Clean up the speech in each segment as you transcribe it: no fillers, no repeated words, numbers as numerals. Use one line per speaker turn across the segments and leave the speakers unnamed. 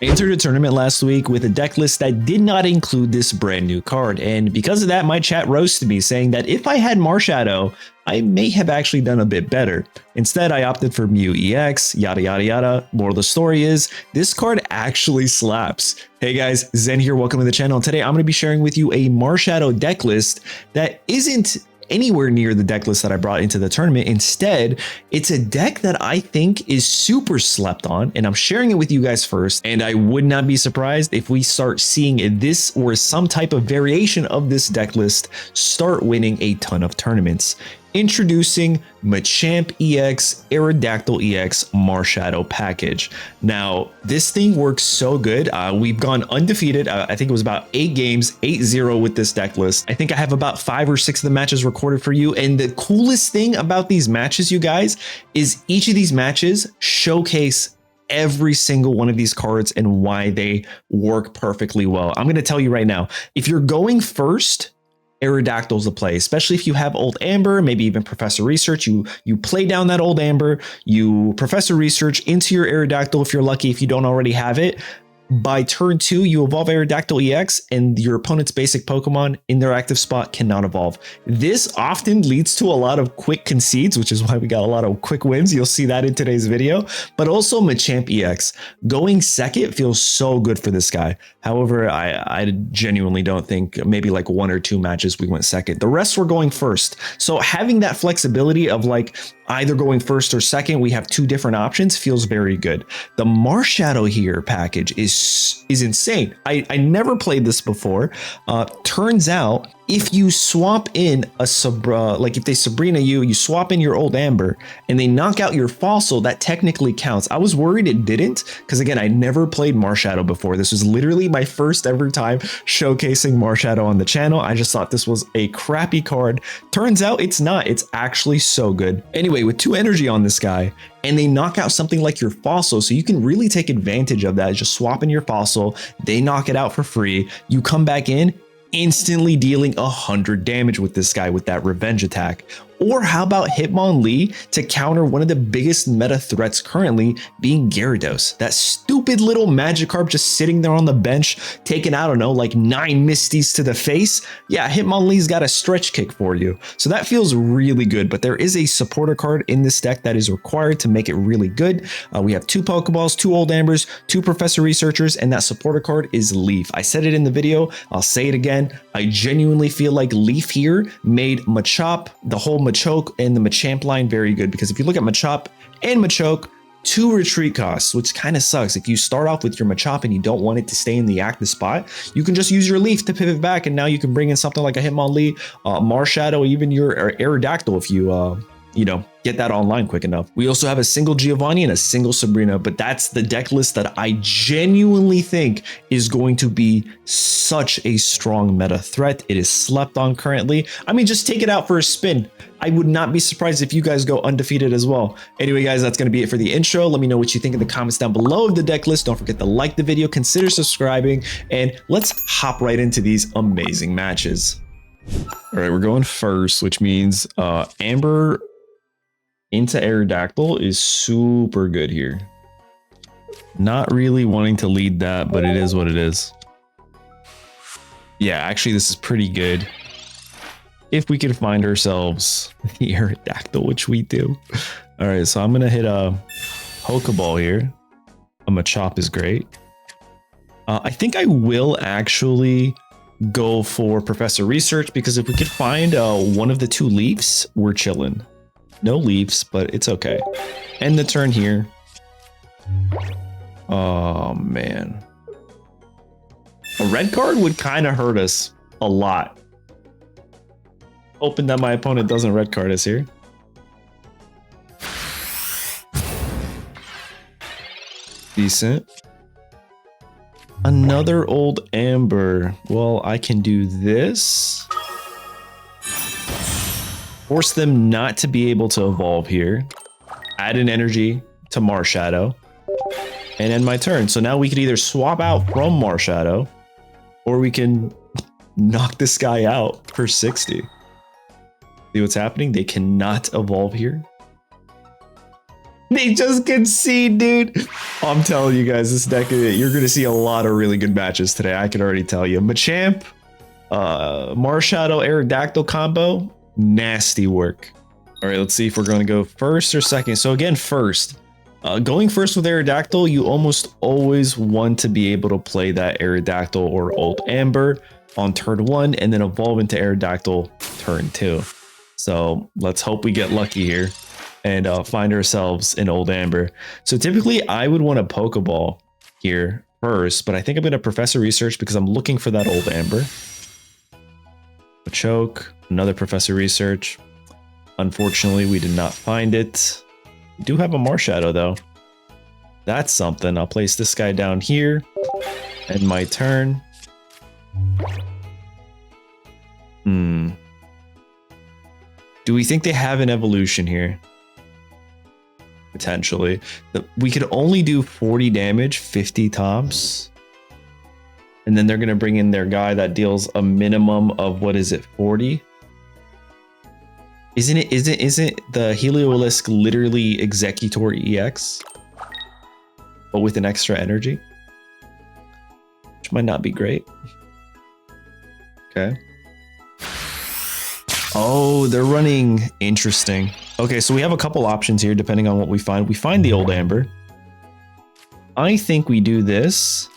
I entered a tournament last week with a deck list that did not include this brand new card, and because of that, my chat roasted me, saying that if I had Marshadow, I may have actually done a bit better. Instead, I opted for Mew EX, yada yada yada. Moral of the story is, this card actually slaps. Hey guys, Zen here, welcome to the channel. Today I'm going to be sharing with you a Marshadow deck list that isn't anywhere near the deck list that I brought into the tournament. Instead, it's a deck that I think is super slept on, and I'm sharing it with you guys first. And I would not be surprised if we start seeing this or some type of variation of this deck list start winning a ton of tournaments. Introducing Machamp EX Aerodactyl EX Marshadow package. Now, this thing works so good. We've gone undefeated. I think it was about 8 games, 8-0 with this deck list. I think I have about 5 or 6 of the matches recorded for you. And the coolest thing about these matches, you guys, is each of these matches showcase every single one of these cards and why they work perfectly well. I'm going to tell you right now, if you're going first, Aerodactyl's the play, especially if you have old Amber, maybe even Professor Research. You play down that old Amber, you Professor Research into your Aerodactyl if you're lucky, if you don't already have it. By turn 2, you evolve Aerodactyl EX, and your opponent's basic Pokemon in their active spot cannot evolve. This often leads to a lot of quick concedes, which is why we got a lot of quick wins. You'll see that in today's video. But also Machamp EX. Going second feels so good for this guy. However, I genuinely don't think, maybe like 1 or 2 matches we went second. The rest were going first. So having that flexibility of like either going first or second, we have 2 different options, feels very good. The Marshadow here package is insane. I never played this before. Turns out, if you swap in a like if they Sabrina you swap in your old Amber and they knock out your fossil, that technically counts. I was worried it didn't, because again, I never played Marshadow before. This was literally my first ever time showcasing Marshadow on the channel. I just thought this was a crappy card. Turns out it's not. It's actually so good. Anyway, with 2 energy on this guy, and they knock out something like your fossil, so you can really take advantage of that. Just swap in your fossil, they knock it out for free, you come back in, instantly dealing 100 damage with this guy with that revenge attack. Or how about Hitmonlee to counter one of the biggest meta threats currently, being Gyarados. That stupid little Magikarp just sitting there on the bench, taking, I don't know, like 9 Misties to the face. Yeah, Hitmonlee's got a stretch kick for you. So that feels really good, but there is a supporter card in this deck that is required to make it really good. We have 2 Pokeballs, 2 Old Ambers, 2 Professor Researchers, and that supporter card is Leaf. I said it in the video, I'll say it again. I genuinely feel like Leaf here made Machamp, the whole Machoke and the Machamp line very good, because if you look at Machamp and Machoke, 2 retreat costs, which kind of sucks. If you start off with your Machamp and you don't want it to stay in the active spot, you can just use your Leaf to pivot back, and now you can bring in something like a Hitmonlee, Marshadow, even your Aerodactyl if you know, get that online quick enough. We also have a single Giovanni and a single Sabrina, but that's the deck list that I genuinely think is going to be such a strong meta threat. It is slept on currently. I mean, just take it out for a spin. I would not be surprised if you guys go undefeated as well. Anyway, guys, that's going to be it for the intro. Let me know what you think in the comments down below of the deck list. Don't forget to like the video, consider subscribing, and let's hop right into these amazing matches. All right, we're going first, which means Amber into Aerodactyl is super good here. Not really wanting to lead that, but it is what it is. Yeah, actually, this is pretty good. If we can find ourselves the Aerodactyl, which we do. All right, so I'm going to hit a Pokeball here. A Machamp is great. I think I will actually go for Professor Research, because if we could find one of the 2 Leafs, we're chilling. No Leafs, but it's okay. End the turn here. Oh, man. A red card would kind of hurt us a lot. Hoping that my opponent doesn't red card us here. Decent. Another old Amber. Well, I can do this. Force them not to be able to evolve here. Add an energy to Marshadow. And end my turn. So now we could either swap out from Marshadow, or we can knock this guy out for 60. See what's happening? They cannot evolve here. They just concede, dude. I'm telling you guys, this deck, you're going to see a lot of really good matches today. I can already tell you. Machamp, Marshadow, Aerodactyl combo, nasty work. All right, let's see if we're going to go first or second. So again, first. Going first with Aerodactyl, you almost always want to be able to play that Aerodactyl or Old Amber on turn 1 and then evolve into Aerodactyl turn 2. So let's hope we get lucky here and find ourselves an Old Amber. So typically I would want a Pokeball here first, but I think I'm going to Professor Research because I'm looking for that Old Amber. A choke, another Professor Research. Unfortunately, we did not find it. We do have a Marshadow though. That's something. I'll place this guy down here. End my turn. Do we think they have an evolution here? Potentially. We could only do 40 damage 50 times. And then they're going to bring in their guy that deals a minimum of, what is it, 40? Isn't the Heliolisk literally Executor EX? But with an extra energy? Which might not be great. Okay. Oh, they're running interesting. Okay, so we have a couple options here depending on what we find. We find the Old Amber. I think we do this.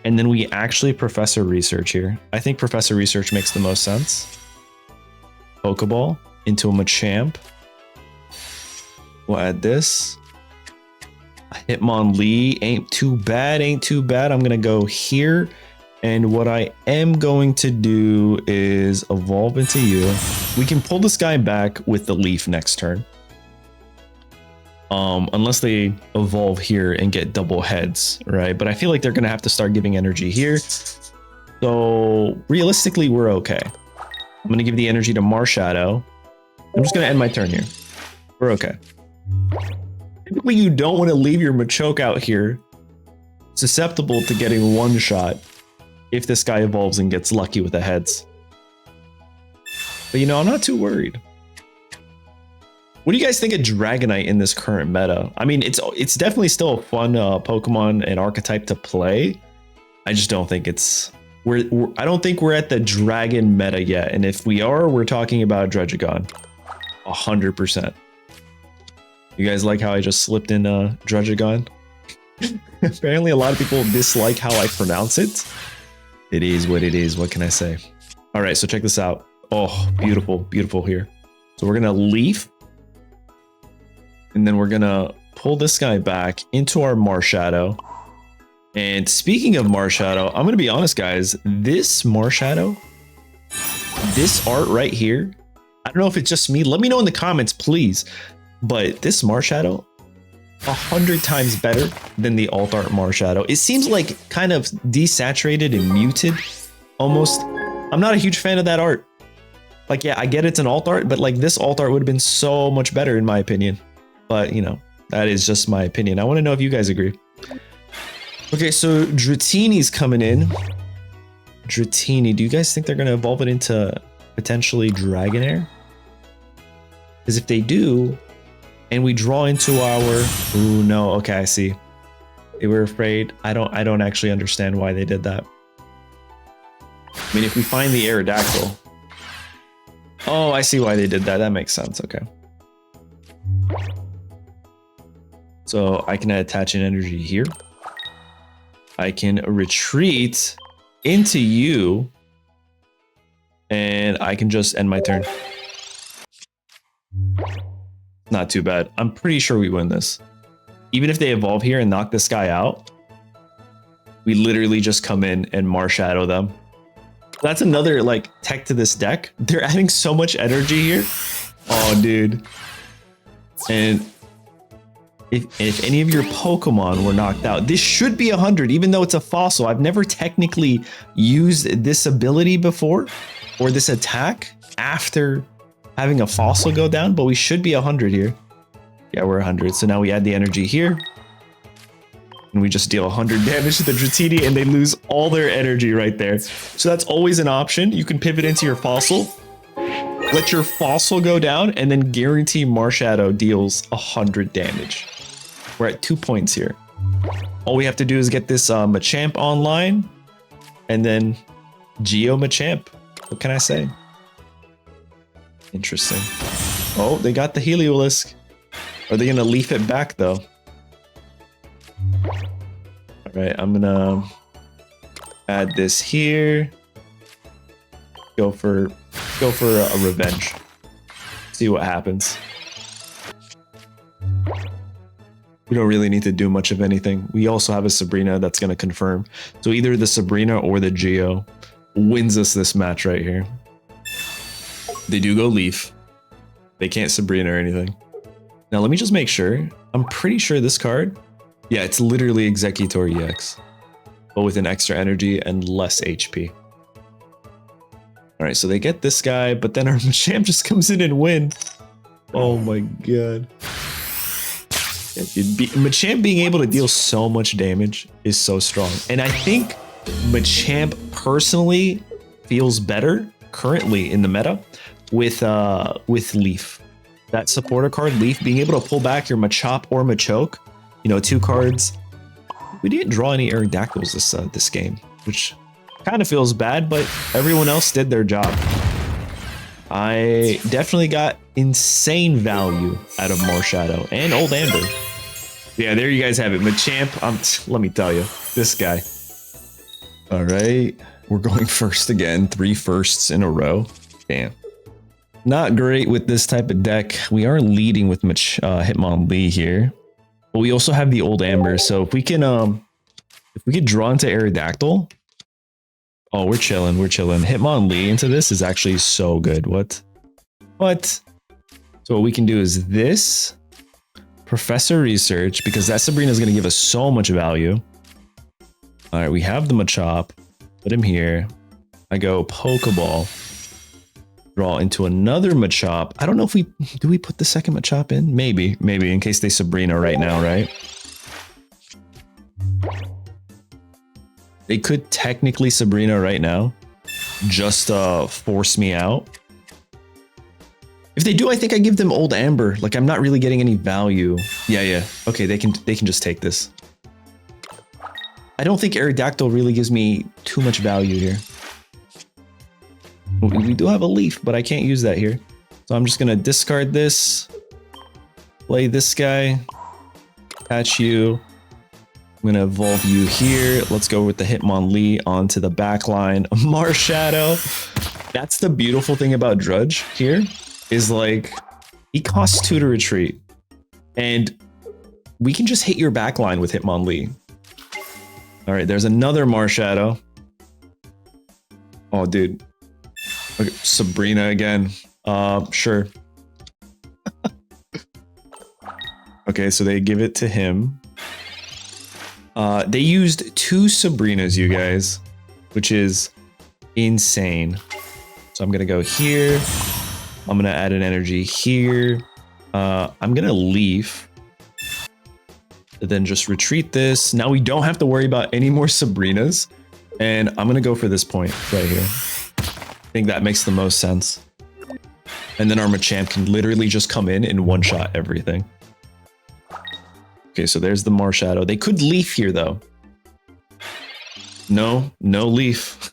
And then we actually Professor Research here. I think Professor Research makes the most sense. Pokeball into a Machamp. We'll add this. Hitmonlee ain't too bad, ain't too bad. I'm gonna go here, and what I am going to do is evolve into you. We can pull this guy back with the leaf next turn. Unless they evolve here and get double heads, right? But I feel like they're gonna have to start giving energy here. So realistically, we're okay. I'm going to give the energy to Marshadow. I'm just going to end my turn here. We're okay. Typically, you don't want to leave your Machoke out here susceptible to getting one shot if this guy evolves and gets lucky with the heads. But, you know, I'm not too worried. What do you guys think of Dragonite in this current meta? I mean, it's definitely still a fun Pokemon and archetype to play. I just don't think it's... I don't think we're at the dragon meta yet, and if we are, we're talking about Dredgegon. 100%. You guys like how I just slipped in Dredgegon? Apparently, a lot of people dislike how I pronounce it. It is what it is. What can I say? All right, so check this out. Oh, beautiful, beautiful here. So we're gonna leaf, and then we're gonna pull this guy back into our Marshadow. And speaking of Marshadow, I'm going to be honest, guys. This Marshadow, this art right here, I don't know if it's just me. Let me know in the comments, please. But this Marshadow, 100 times better than the alt art Marshadow. It seems like kind of desaturated and muted, almost. I'm not a huge fan of that art. Like, yeah, I get it's an alt art, but like this alt art would have been so much better in my opinion. But, you know, that is just my opinion. I want to know if you guys agree. Okay, so Dratini's coming in. Dratini, do you guys think they're going to evolve it into potentially Dragonair? Because if they do, and we draw into our... Ooh, no, okay, I see. They were afraid. I don't actually understand why they did that. I mean, if we find the Aerodactyl... Oh, I see why they did that. That makes sense, okay. So I can attach an energy here. I can retreat into you, and I can just end my turn. Not too bad. I'm pretty sure we win this. Even if they evolve here and knock this guy out, we literally just come in and Marshadow them. That's another like tech to this deck. They're adding so much energy here. Oh, dude. And if any of your Pokemon were knocked out, this should be 100, even though it's a fossil. I've never technically used this ability before, or this attack after having a fossil go down, but we should be 100 here. Yeah, we're 100. So now we add the energy here, and we just deal 100 damage to the Dratini, and they lose all their energy right there. So that's always an option. You can pivot into your fossil. let your fossil go down, and then guarantee Marshadow deals 100 damage. We're at 2 points here. All we have to do is get this Machamp online, and then Geo Machamp. What can I say? Interesting. Oh, they got the Heliolisk. Are they gonna leaf it back though? All right, I'm gonna add this here. Go for a revenge. See what happens. We don't really need to do much of anything. We also have a Sabrina that's gonna confirm. So either the Sabrina or the Geo wins us this match right here. They do go Leaf. They can't Sabrina or anything. Now let me just make sure. I'm pretty sure this card, yeah, it's literally Executor EX, but with an extra energy and less HP. All right, so they get this guy, but then our Machamp just comes in and wins. Oh my god. Yeah, Machamp being able to deal so much damage is so strong. And I think Machamp personally feels better currently in the meta with Leaf. That supporter card, Leaf, being able to pull back your Machop or Machoke, you know, 2 cards. We didn't draw any Aerodactyls this game, which kind of feels bad, but everyone else did their job. I definitely got insane value out of Marshadow and Old Amber. Yeah, there you guys have it. Machamp, let me tell you, this guy. All right, we're going first again, 3 firsts in a row. Damn. Not great with this type of deck. We are leading with Hitmonlee here, but we also have the Old Amber. So if we can draw into Aerodactyl, oh, we're chilling. We're chilling. Hitmonlee into this is actually so good. What? So what we can do is this Professor Research, because that Sabrina is going to give us so much value. All right, we have the Machop. Put him here. I go Pokeball. Draw into another Machop. I don't know if do we put the second Machop in? Maybe in case they Sabrina right now, right? They could technically Sabrina right now, just force me out. If they do, I think I give them Old Amber. Like, I'm not really getting any value. Yeah. Okay, they can just take this. I don't think Aerodactyl really gives me too much value here. We do have a Leaf, but I can't use that here. So I'm just gonna discard this, play this guy, attach you. I'm gonna evolve you here. Let's go with the Hitmonlee onto the back line. Marshadow. That's the beautiful thing about Drudge here, is like, he costs 2 to retreat. And we can just hit your back line with Hitmonlee. All right, there's another Marshadow. Oh, dude. Okay, Sabrina again. Sure. Okay, so they give it to him. They used 2 Sabrinas, you guys, which is insane. So I'm gonna go here. I'm gonna add an energy here. I'm gonna leave. Then just retreat this. Now we don't have to worry about any more Sabrinas. And I'm gonna go for this point right here. I think that makes the most sense. And then our Machamp can literally just come in and one-shot everything. Okay, so there's the Marshadow. They could Leaf here, though. No Leaf.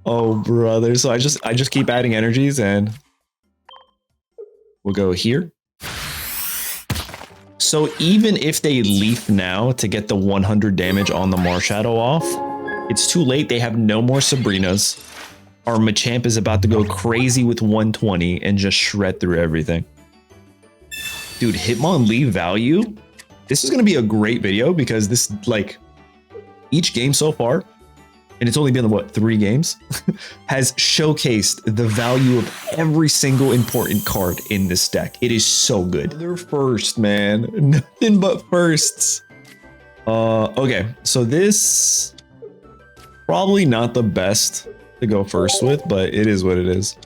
Oh, brother. So I just keep adding energies, and we'll go here. So even if they Leaf now to get the 100 damage on the Marshadow off, it's too late. They have no more Sabrinas. Our Machamp is about to go crazy with 120 and just shred through everything. Dude, Hitmonlee value. This is going to be a great video because this, like, each game so far, and it's only been, what, 3 games, has showcased the value of every single important card in this deck. It is so good. They're first, man. Nothing but firsts. Okay, so this probably not the best to go first with, but it is what it is.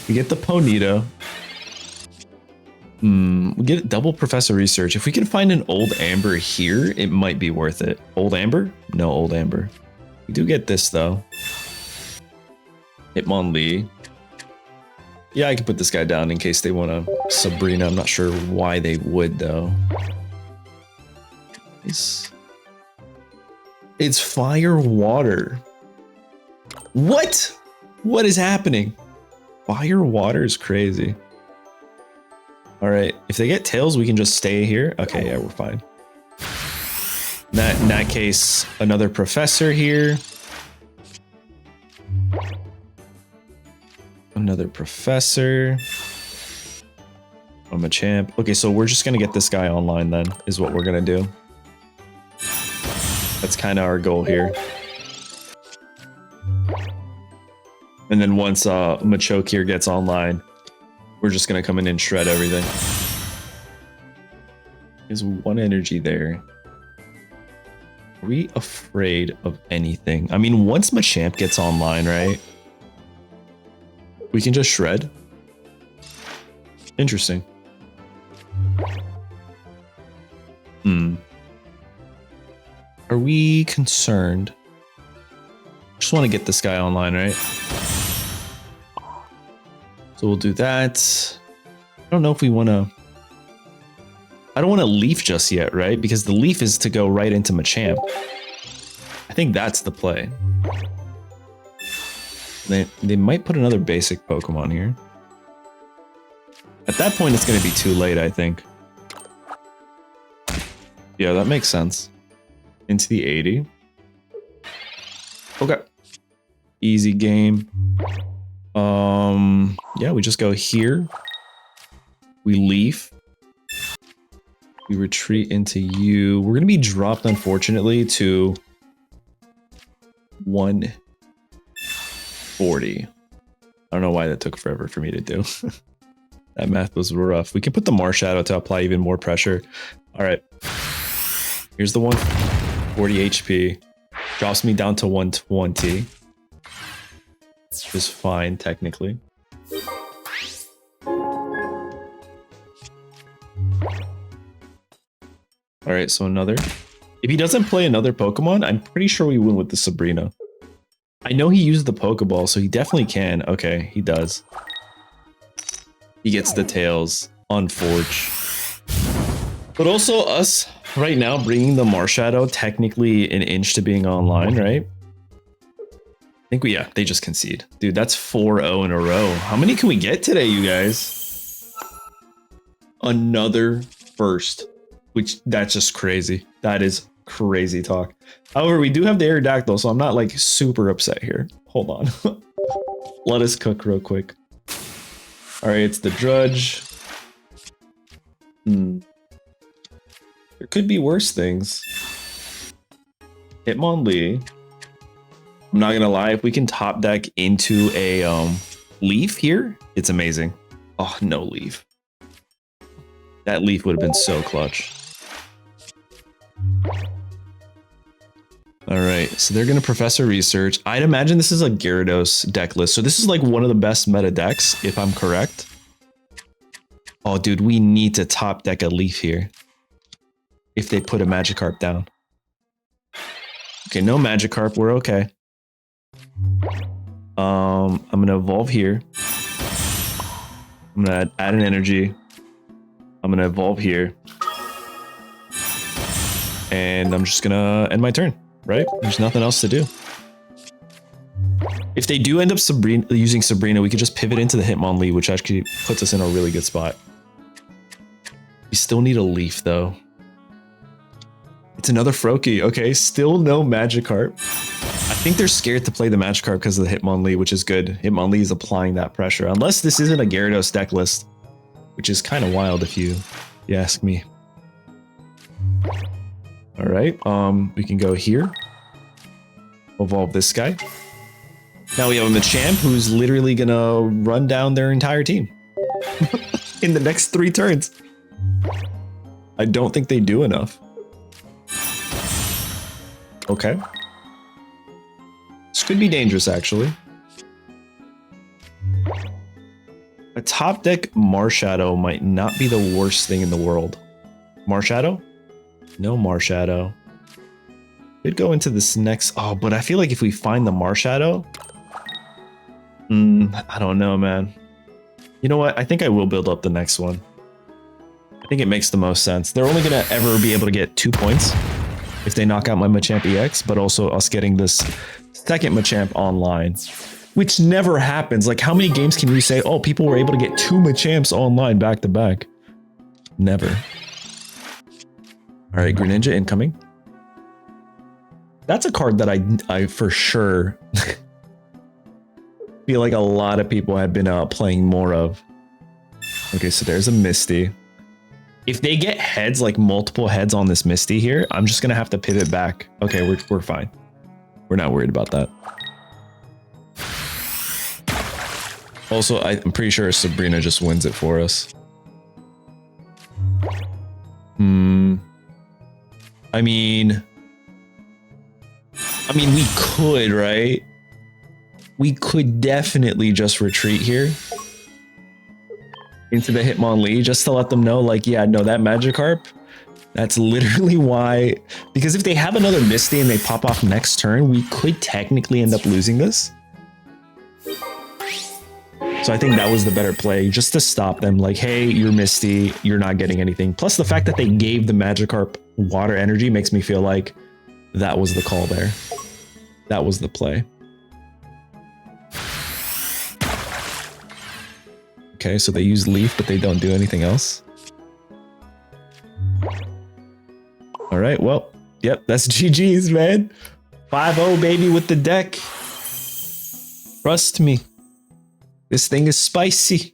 We get the Ponyta. We get double Professor Research. If we can find an Old Amber here, it might be worth it. Old Amber? No Old Amber. We do get this, though. Hitmonlee. Yeah, I can put this guy down in case they want to Sabrina. I'm not sure why they would, though. It's fire water. What? What is happening? Fire water is crazy. All right, if they get tails, we can just stay here. Okay, yeah, we're fine. In that case, another professor here. Another professor. A Machamp. Okay, so we're just gonna get this guy online then, is what we're gonna do. That's kind of our goal here. And then once Machoke here gets online, we're just gonna come in and shred everything. There's one energy there. Are we afraid of anything? I mean, once Machamp gets online, right? We can just shred. Interesting. Are we concerned? Just want to get this guy online, right? So we'll do that. I don't know if we want to... I don't want to leaf just yet, right? Because the leaf is to go right into Machamp. I think that's the play. They might put another basic Pokemon here. At that point, it's going to be too late, I think. Yeah, that makes sense. Into the 80. Okay. Easy game. Yeah, we just go here. We leaf. We retreat into you. We're going to be dropped, unfortunately, to 140. I don't know why that took forever for me to do. That math was rough. We can put the Marshadow to apply even more pressure. All right. Here's the 140 HP. Drops me down to 120. Which is fine, technically. All right, so another. If he doesn't play another Pokemon, I'm pretty sure we win with the Sabrina. I know he used the Pokeball, so he definitely can. Okay, he does. He gets the tails on Forge. But also us right now bringing the Marshadow technically an inch to being online, right? I think yeah, they just concede. Dude, that's 4-0 in a row. How many can we get today, you guys? Another first, which that's just crazy. That is crazy talk. However, we do have the Aerodactyl, so I'm not like super upset here. Hold on. Let us cook real quick. All right, it's the Drudge. There could be worse things. Hitmonlee. I'm not gonna lie, if we can top deck into a leaf here, it's amazing. Oh, no leaf. That leaf would have been so clutch. All right, so they're gonna Professor Research. I'd imagine this is a Gyarados deck list. So this is like one of the best meta decks, if I'm correct. Oh, dude, we need to top deck a leaf here. If they put a Magikarp down. Okay, no Magikarp, we're okay. I'm gonna evolve here. I'm gonna add an energy. I'm gonna evolve here. And I'm just gonna end my turn, right? There's nothing else to do. If they do end up using Sabrina, we could just pivot into the Hitmonlee, which actually puts us in a really good spot. We still need a leaf, though. It's another Froakie. Okay, still no Magikarp. I think they're scared to play the Magikarp because of the Hitmonlee, which is good. Hitmonlee is applying that pressure. Unless this isn't a Gyarados deck list, which is kind of wild if you ask me. All right, we can go here. Evolve this guy. Now we have a Machamp who's literally gonna run down their entire team in the next 3 turns. I don't think they do enough. Okay. This could be dangerous, actually. A top deck Marshadow might not be the worst thing in the world. Marshadow? No Marshadow. Could go into this next... Oh, but I feel like if we find the Marshadow... I don't know, man. You know what? I think I will build up the next one. I think it makes the most sense. They're only going to ever be able to get 2 points if they knock out my Machamp EX, but also us getting this second Machamp online, which never happens. Like, how many games can you say, oh, people were able to get 2 Machamps online back to back? Never. All right, Greninja incoming. That's a card that I for sure feel like a lot of people have been playing more of. Okay, so there's a Misty. If they get heads, like multiple heads on this Misty here, I'm just gonna have to pivot back. Okay, we're fine. We're not worried about that. Also, I'm pretty sure Sabrina just wins it for us. I mean, we could, right? We could definitely just retreat here into the Hitmonlee just to let them know, like, yeah, no, that Magikarp, that's literally why. Because if they have another Misty and they pop off next turn, we could technically end up losing this. So I think that was the better play, just to stop them. Like, hey, you're Misty, you're not getting anything. Plus the fact that they gave the Magikarp water energy makes me feel like that was the call there. That was the play. Okay, so they use Leaf, but they don't do anything else. All right, well, yep, that's GG's, man. 5-0, baby, with the deck. Trust me. This thing is spicy.